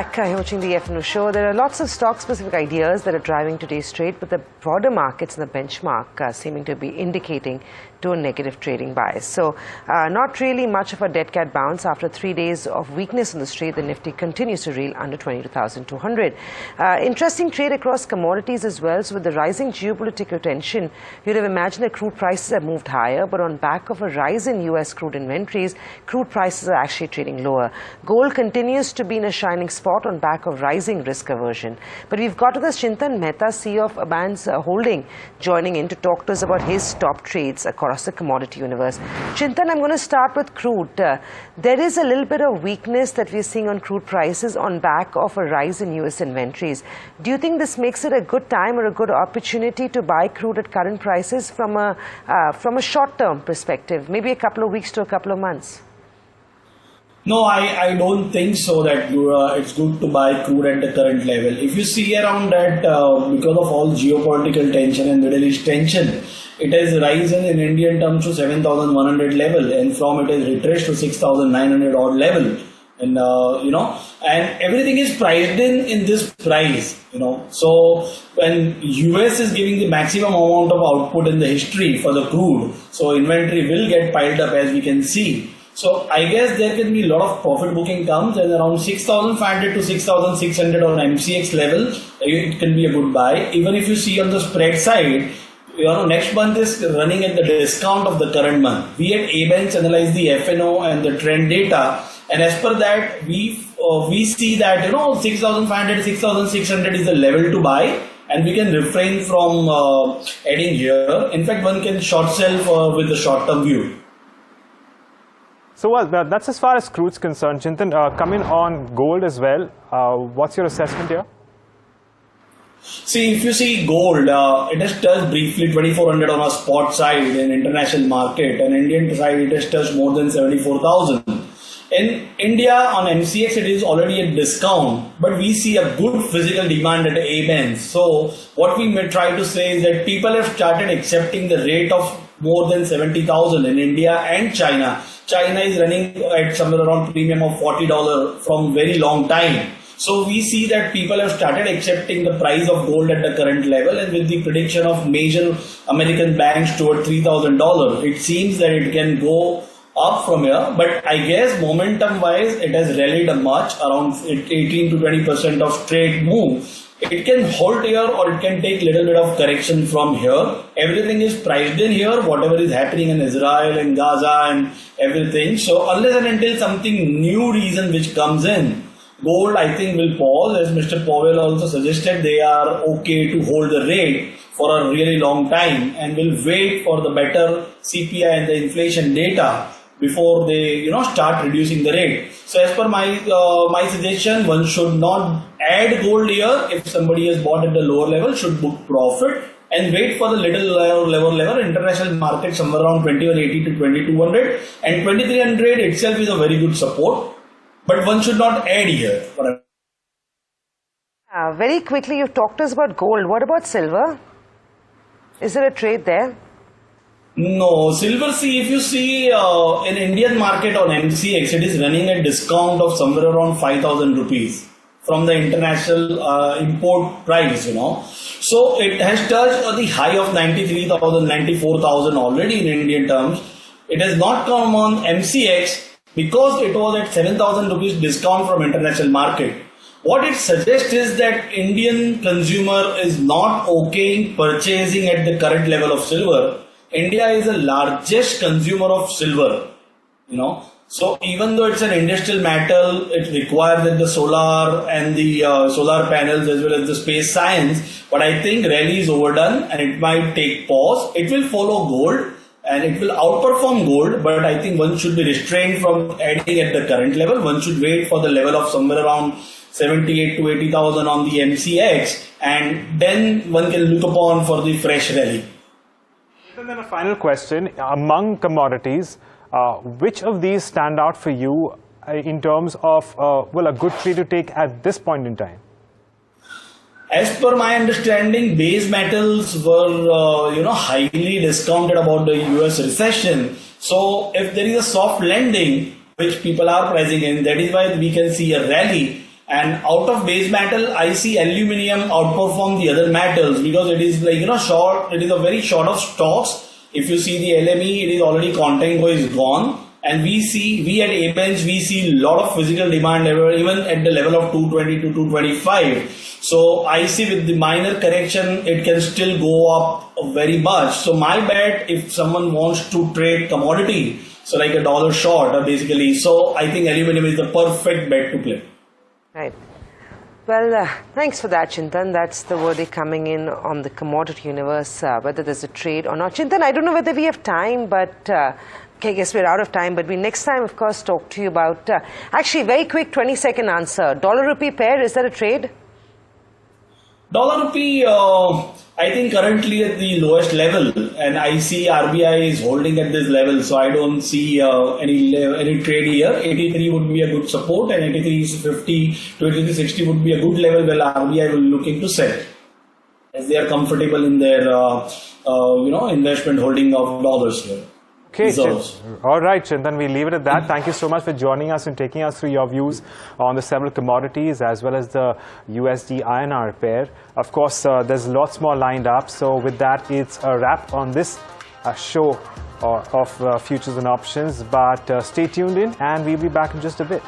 back. You're watching the FNO show. There are lots of stock-specific ideas that are driving today's trade, but the broader markets and the benchmark seeming to be indicating to a negative trading bias. So not really much of a dead cat bounce. After 3 days of weakness in the trade, the Nifty continues to reel under 22,200. Interesting trade across commodities as well. So with the rising geopolitical tension, you'd have imagined that crude prices have moved higher, but on back of a rise in US crude inventories, crude prices are actually trading lower. Gold continues to be in a shining spot on back of rising risk aversion. But we've got to this Chintan Mehta, CEO of Abans Holding, joining in to talk to us about his top trades across the commodity universe. Chintan, I'm going to start with crude. There is a little bit of weakness that we're seeing on crude prices on back of a rise in US inventories. Do you think this makes it a good time or a good opportunity to buy crude at current prices from a short-term perspective, maybe a couple of weeks to a couple of months? No, I don't think so that it's good to buy crude at the current level. If you see around that, because of all geopolitical tension and Middle East tension, it has risen in Indian terms to 7,100 level, and from it has retraced to 6,900 odd level. And and everything is priced in this price, So when US is giving the maximum amount of output in the history for the crude, so inventory will get piled up, as we can see. So I guess there can be a lot of profit booking comes, and around 6,500 to 6,600 on MCX level, it can be a good buy. Even if you see on the spread side, next month is running at the discount of the current month. We at ABANS analyze the FNO and the trend data, and as per that, we see that 6,500, 6,600 is the level to buy, and we can refrain from adding here. In fact, one can short sell with the short-term view. So that's as far as crude's concerned. Chintan, coming on gold as well, what's your assessment here? See, if you see gold, it has touched briefly 2,400 on a spot side in international market, and Indian side it has touched more than 74,000. In India on MCX it is already a discount, but we see a good physical demand at ABANS. So what we may try to say is that people have started accepting the rate of more than 70,000 in India and China. China is running at somewhere around premium of $40 from very long time. So we see that people have started accepting the price of gold at the current level, and with the prediction of major American banks toward $3,000, it seems that it can go up from here. But I guess momentum wise it has rallied a much, around 18 to 20% of trade move. It can hold here or it can take little bit of correction from here. Everything is priced in here, whatever is happening in Israel and Gaza and everything. So unless and until something new reason which comes in, gold I think will pause. As Mr. Powell also suggested, they are okay to hold the rate for a really long time and will wait for the better CPI and the inflation data before they start reducing the rate. So as per my suggestion, one should not add gold here. If somebody has bought at the lower level, should book profit and wait for the little lower level. International market somewhere around 2180 to 2200, and 2300 itself is a very good support, but one should not add here. Very quickly, you've talked to us about gold. What about silver? Is there a trade there? No, silver, see, if you see in Indian market on MCX, it is running a discount of somewhere around 5,000 rupees from the international import price, So it has touched the high of 93,000, 94,000 already in Indian terms. It has not come on MCX because it was at 7,000 rupees discount from international market. What it suggests is that Indian consumer is not okay in purchasing at the current level of silver. India is the largest consumer of silver, So even though it's an industrial metal, it requires that the solar and the solar panels as well as the space science. But I think rally is overdone and it might take pause. It will follow gold and it will outperform gold. But I think one should be restrained from adding at the current level. One should wait for the level of somewhere around 78 to 80,000 on the MCX, and then one can look upon for the fresh rally. And then a final question, among commodities, which of these stand out for you in terms of, a good trade to take at this point in time? As per my understanding, base metals were, highly discounted about the US recession. So if there is a soft landing, which people are pricing in, that is why we can see a rally. And out of base metal, I see aluminium outperform the other metals because it is like, short, it is a very short of stocks. If you see the LME, it is already contango is gone. And we at ABench, we see a lot of physical demand even at the level of 220 to 225. So I see with the minor correction, it can still go up very much. So my bet, if someone wants to trade commodity, so like a dollar short basically, so I think aluminum is the perfect bet to play. Right. Well, thanks for that, Chintan. That's the verdict coming in on the commodity universe, whether there's a trade or not. Chintan, I don't know whether we have time, but okay, I guess we're out of time. But we next time, of course, talk to you about, actually, very quick 20-second answer. Dollar-rupee pair, is that a trade? Dollar rupee, I think currently at the lowest level, and I see RBI is holding at this level, so I don't see any trade here. 83 would be a good support, and 83.50 to 83.60 would be a good level where RBI will looking to sell, as they are comfortable in their investment holding of dollars here. Okay, all right, Chintan, we leave it at that. Thank you so much for joining us and taking us through your views on the several commodities as well as the USD INR pair. Of course, there's lots more lined up. So with that, it's a wrap on this show of futures and options. But stay tuned in and we'll be back in just a bit.